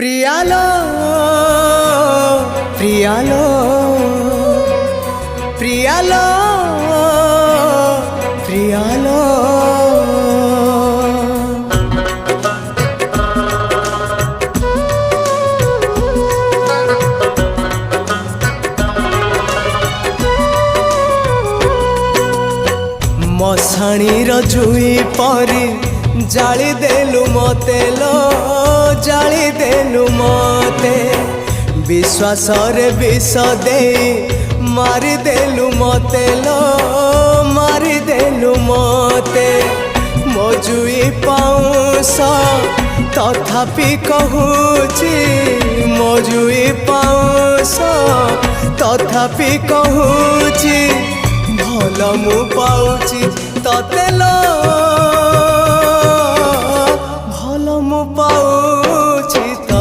प्रियालो प्रियालो प्रियालो प्रियालो मशाणी रुई परी जाली देलु मते लो जाली देलु मते विश्वास रे विष दे मारी देलु मते लो मारी देलु मते मजुई पाउस तथापि कहूची मजुई पाउस तथापि कहूची भल मु पाउची तते लो